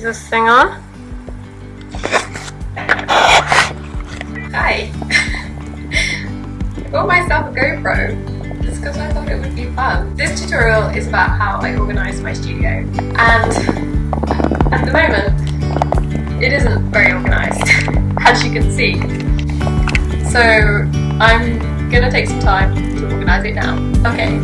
Is this thing on? Hi! I got myself a GoPro just because I thought it would be fun. This tutorial is about how I organise my studio, and at the moment it isn't very organised, as you can see. So I'm gonna take some time to organise it now. Okay.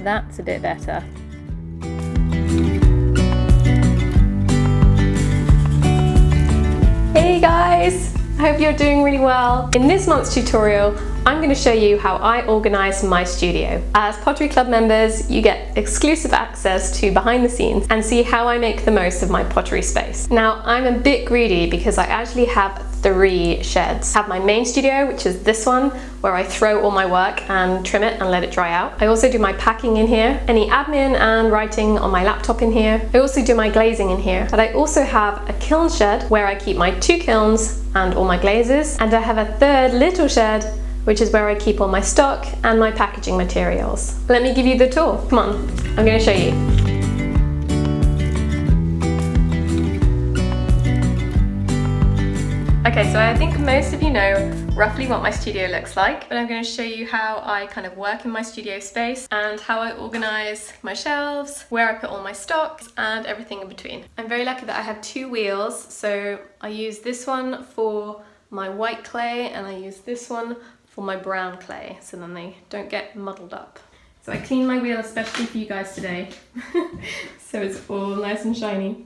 That's a bit better. Hey guys! I hope you're doing really well. In this month's tutorial, I'm going to show you how I organise my studio. As Pottery Club members, you get exclusive access to behind the scenes and see how I make the most of my pottery space. Now, I'm a bit greedy because I actually have 3 sheds. I have my main studio, which is this one, where I throw all my work and trim it and let it dry out. I also do my packing in here, any admin and writing on my laptop in here. I also do my glazing in here. But I also have a kiln shed where I keep my 2 kilns and all my glazes. And I have a 3rd little shed, which is where I keep all my stock and my packaging materials. Let me give you the tour. Come on, I'm going to show you. Okay, so I think most of you know roughly what my studio looks like, but I'm going to show you how I kind of work in my studio space and how I organise my shelves, where I put all my stocks and everything in between. I'm very lucky that I have 2 wheels, so I use this one for my white clay and I use this one for my brown clay, so then they don't get muddled up. So I cleaned my wheel especially for you guys today, so it's all nice and shiny.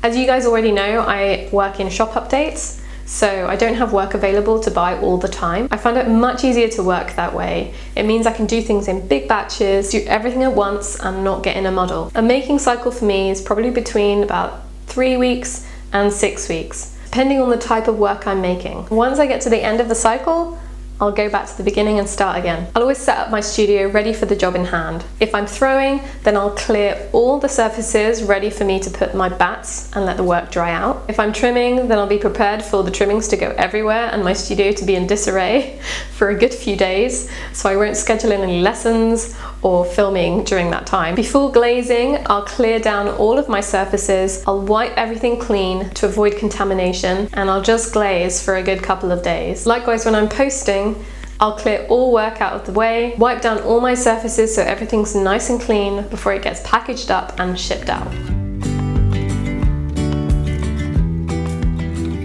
As you guys already know, I work in shop updates, so I don't have work available to buy all the time. I find it much easier to work that way. It means I can do things in big batches, do everything at once and not get in a muddle. A making cycle for me is probably between about 3 weeks and 6 weeks, depending on the type of work I'm making. Once I get to the end of the cycle, I'll go back to the beginning and start again. I'll always set up my studio ready for the job in hand. If I'm throwing, then I'll clear all the surfaces ready for me to put my bats and let the work dry out. If I'm trimming, then I'll be prepared for the trimmings to go everywhere and my studio to be in disarray for a good few days, so I won't schedule in any lessons or filming during that time. Before glazing, I'll clear down all of my surfaces, I'll wipe everything clean to avoid contamination, and I'll just glaze for a good couple of days. Likewise, when I'm posting, I'll clear all work out of the way, wipe down all my surfaces so everything's nice and clean before it gets packaged up and shipped out.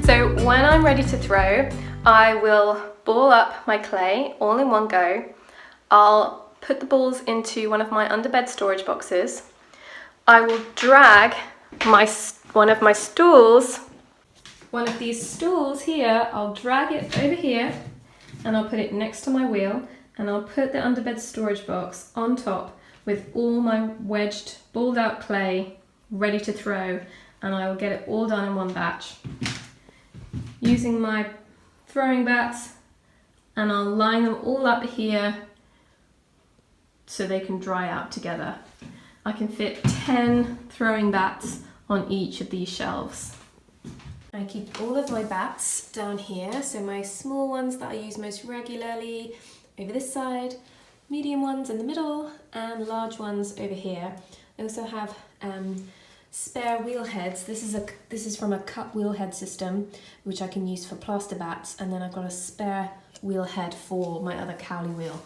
So when I'm ready to throw, I will ball up my clay all in one go. I'll put the balls into one of my underbed storage boxes. I will drag one of these stools here, I'll drag it over here and I'll put it next to my wheel, and I'll put the underbed storage box on top with all my wedged, balled out clay ready to throw, and I will get it all done in one batch. Using my throwing bats, and I'll line them all up here so they can dry out together. I can fit 10 throwing bats on each of these shelves. I keep all of my bats down here, so my small ones that I use most regularly over this side, medium ones in the middle, and large ones over here. I also have spare wheel heads. This is from a cut wheel head system, which I can use for plaster bats, and then I've got a spare wheel head for my other cowley wheel,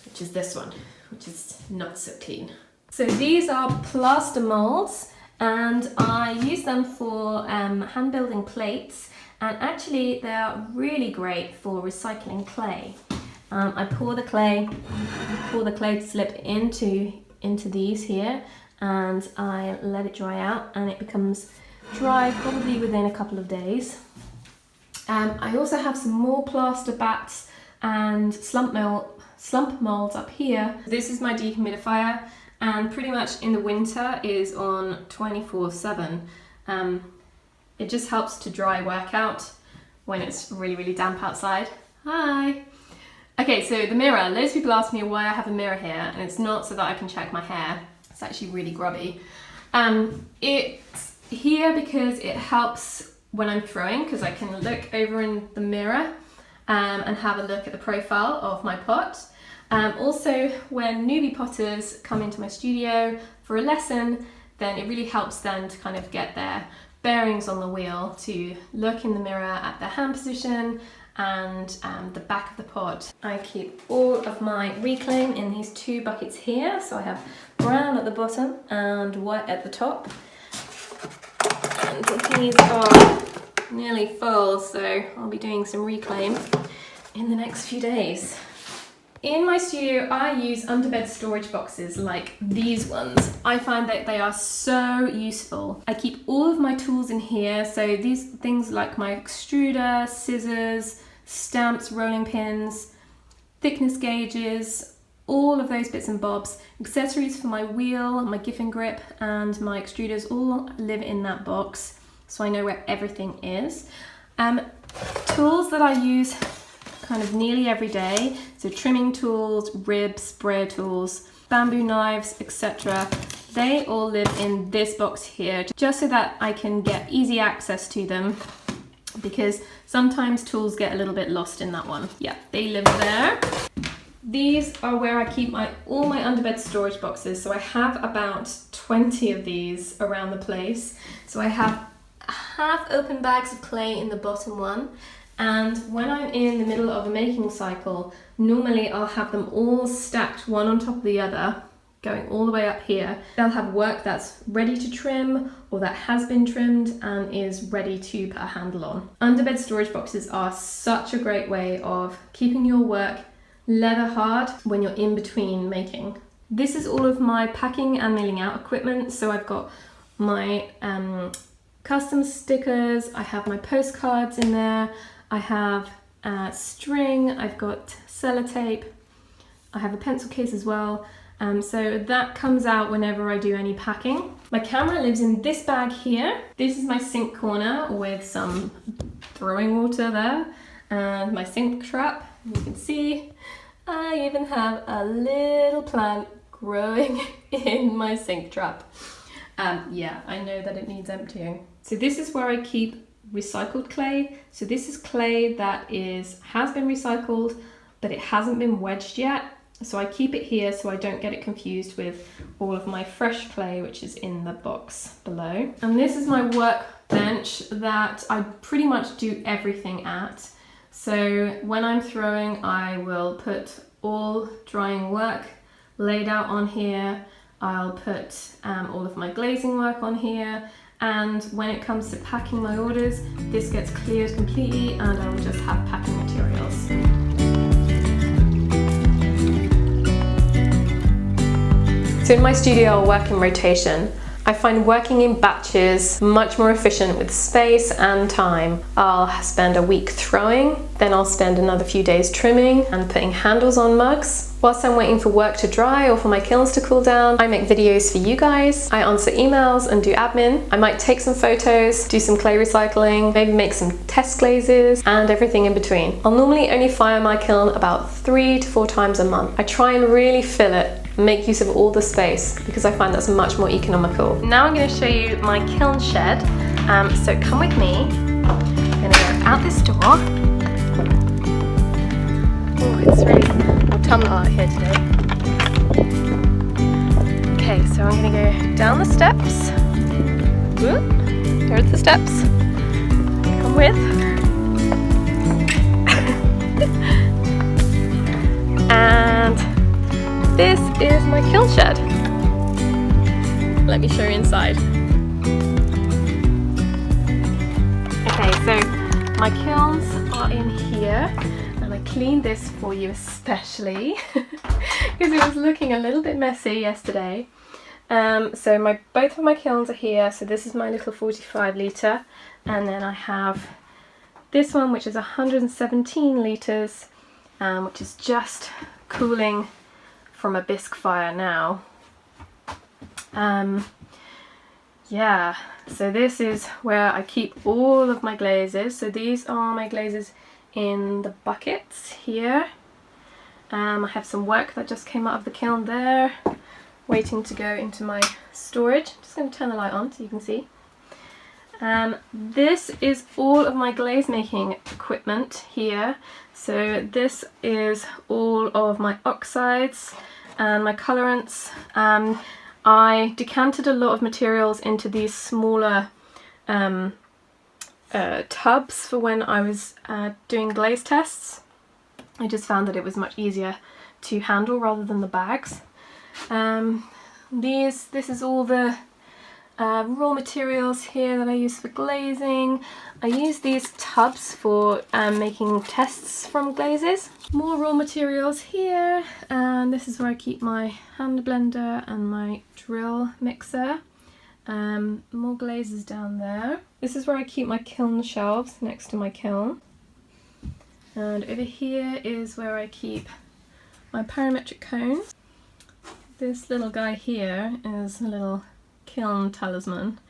which is this one, which is not so clean. So these are plaster molds, and I use them for hand building plates, and actually they are really great for recycling clay. I pour the clay to slip into these here, and I let it dry out, and it becomes dry probably within a couple of days. I also have some more plaster bats and slump molds up here. This is my dehumidifier, and pretty much in the winter is on 24/7. It just helps to dry work out when it's really, really damp outside. Hi! Okay, so the mirror. Loads of people ask me why I have a mirror here, and it's not so that I can check my hair. It's actually really grubby. It's here because it helps when I'm throwing, because I can look over in the mirror and have a look at the profile of my pot. Also, when newbie potters come into my studio for a lesson, then it really helps them to kind of get their bearings on the wheel, to look in the mirror at their hand position and the back of the pot. I keep all of my reclaim in these two buckets here, so I have brown at the bottom and white at the top. And these are nearly full, so I'll be doing some reclaim in the next few days. In my studio, I use underbed storage boxes like these ones. I find that they are so useful. I keep all of my tools in here, so these things like my extruder, scissors, stamps, rolling pins, thickness gauges, all of those bits and bobs, accessories for my wheel, my giffin grip, and my extruders all live in that box, so I know where everything is. Tools that I use kind of nearly every day, so trimming tools, ribs, sprayer tools, bamboo knives, etc. They all live in this box here, just so that I can get easy access to them, because sometimes tools get a little bit lost in that one. Yeah, they live there. These are where I keep all my underbed storage boxes, so I have about 20 of these around the place. So I have half open bags of clay in the bottom one, and when I'm in the middle of a making cycle, normally I'll have them all stacked one on top of the other, going all the way up here. They'll have work that's ready to trim or that has been trimmed and is ready to put a handle on. Underbed storage boxes are such a great way of keeping your work leather hard when you're in between making. This is all of my packing and mailing out equipment. So I've got my custom stickers, I have my postcards in there, I have string, I've got sellotape, I have a pencil case as well. So that comes out whenever I do any packing. My camera lives in this bag here. This is my sink corner with some throwing water there and my sink trap. You can see I even have a little plant growing in my sink trap. Yeah, I know that it needs emptying. So this is where I keep recycled clay. So this is clay that has been recycled, but it hasn't been wedged yet. So I keep it here so I don't get it confused with all of my fresh clay, which is in the box below. And this is my workbench that I pretty much do everything at. So when I'm throwing, I will put all drying work laid out on here. I'll put all of my glazing work on here. And when it comes to packing my orders, this gets cleared completely and I will just have packing materials. So in my studio, I'll work in rotation. I find working in batches much more efficient with space and time. I'll spend a week throwing, then I'll spend another few days trimming and putting handles on mugs. Whilst I'm waiting for work to dry or for my kilns to cool down, I make videos for you guys. I answer emails and do admin. I might take some photos, do some clay recycling, maybe make some test glazes and everything in between. I'll normally only fire my kiln about 3 to 4 times a month. I try and really fill it, make use of all the space, because I find that's much more economical. Now I'm going to show you my kiln shed. So come with me. I'm going to go out this door. Oh, it's really autumnal out here today. Okay, so I'm going to go down the steps. Whoop, there's the steps. Come with. And this is my kiln shed. Let me show you inside. Okay, so my kilns are in here, and I cleaned this for you especially because it was looking a little bit messy yesterday. So both of my kilns are here. So this is my little 45 litre, and then I have this one which is 117 litres, which is just cooling from a bisque fire now. Yeah, so this is where I keep all of my glazes. So these are my glazes in the buckets here. I have some work that just came out of the kiln there, waiting to go into my storage. Just going to turn the light on so you can see. This is all of my glaze making equipment here. So this is all of my oxides and my colorants. I decanted a lot of materials into these smaller tubs for when I was doing glaze tests. I just found that it was much easier to handle rather than the bags. This is all the raw materials here that I use for glazing. I use these tubs for making tests from glazes. More raw materials here, and this is where I keep my hand blender and my drill mixer. More glazes down there. This is where I keep my kiln shelves next to my kiln. And over here is where I keep my parametric cones. This little guy here is a little kiln talisman.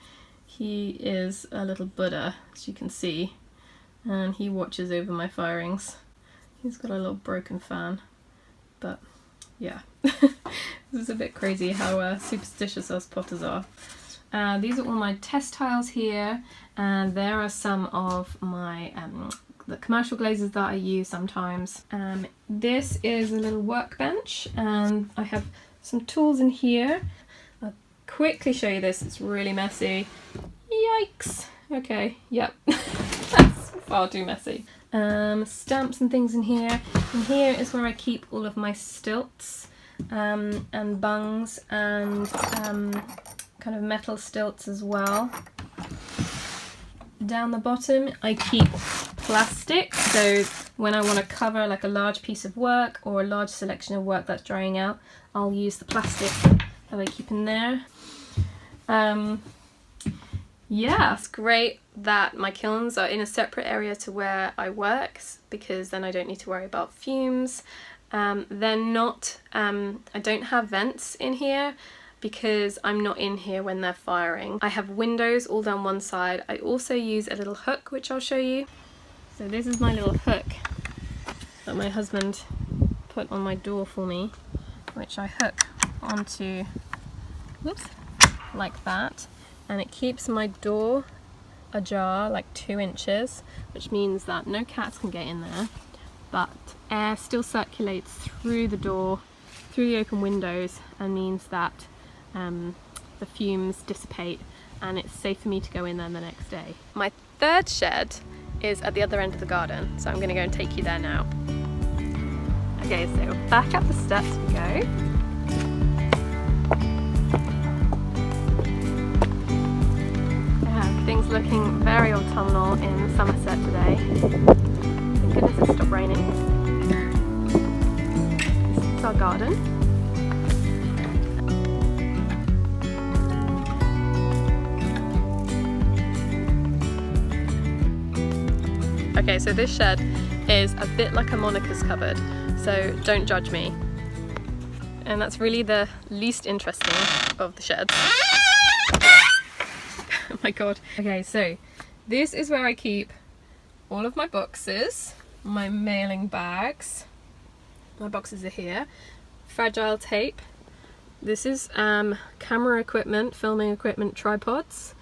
He is a little Buddha, as you can see, and he watches over my firings. He's got a little broken fan, but yeah. This is a bit crazy how superstitious us potters are. These are all my test tiles here, and there are some of my the commercial glazes that I use sometimes. This is a little workbench, and I have some tools in here. I'll quickly show you this, it's really messy. Yikes! Okay, yep, that's far too messy. Stamps and things in here. And here is where I keep all of my stilts and bungs and kind of metal stilts as well. Down the bottom I keep plastic, so when I want to cover like a large piece of work or a large selection of work that's drying out, I'll use the plastic that I keep in there. Yeah, it's great that my kilns are in a separate area to where I work, because then I don't need to worry about fumes. They're not, I don't have vents in here because I'm not in here when they're firing. I have windows all down one side. I also use a little hook, which I'll show you. So this is my little hook that my husband put on my door for me, which I hook onto, whoops, like that, and it keeps my door ajar like 2 inches, which means that no cats can get in there, but air still circulates through the door, through the open windows, and means that the fumes dissipate and it's safe for me to go in there the next day. My third shed is at the other end of the garden, so I'm going to go and take you there now. Okay, so back up the steps we go. Things looking very autumnal in Somerset today. Thank goodness it stopped raining. This is our garden. Okay, so this shed is a bit like a Monica's cupboard, so don't judge me. And that's really the least interesting of the sheds. Oh my god. Okay, so this is where I keep all of my boxes, my mailing bags. My boxes are here. Fragile tape. This is camera equipment, filming equipment, tripods.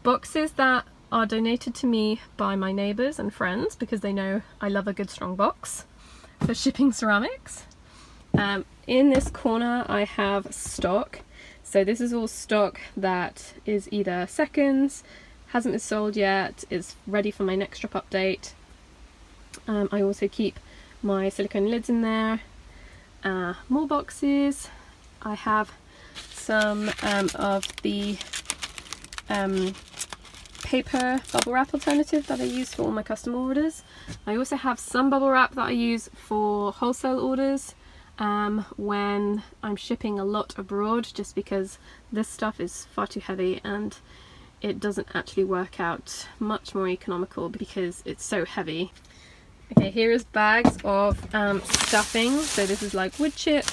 Boxes that are donated to me by my neighbours and friends because they know I love a good strong box for shipping ceramics. In this corner I have stock. So this is all stock that is either seconds, hasn't been sold yet, is ready for my next drop update. I also keep my silicone lids in there. More boxes. I have some of the paper bubble wrap alternative that I use for all my custom orders. I also have some bubble wrap that I use for wholesale orders when I'm shipping a lot abroad, just because this stuff is far too heavy and it doesn't actually work out much more economical because it's so heavy. Okay, here is bags of stuffing. So this is like wood chip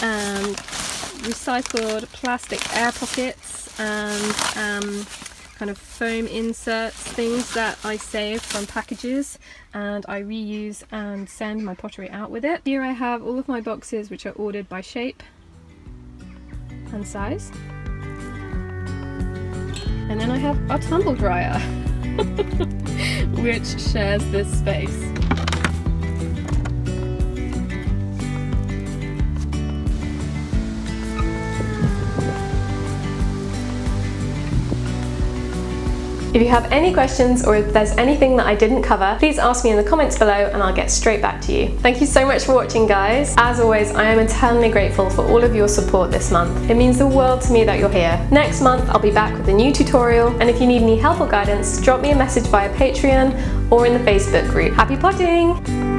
and recycled plastic air pockets and kind of foam inserts, things that I save from packages and I reuse and send my pottery out with it. Here I have all of my boxes which are ordered by shape and size. And then I have a tumble dryer which shares this space. If you have any questions or if there's anything that I didn't cover, please ask me in the comments below and I'll get straight back to you. Thank you so much for watching, guys. As always, I am eternally grateful for all of your support this month. It means the world to me that you're here. Next month, I'll be back with a new tutorial, and if you need any help or guidance, drop me a message via Patreon or in the Facebook group. Happy potting!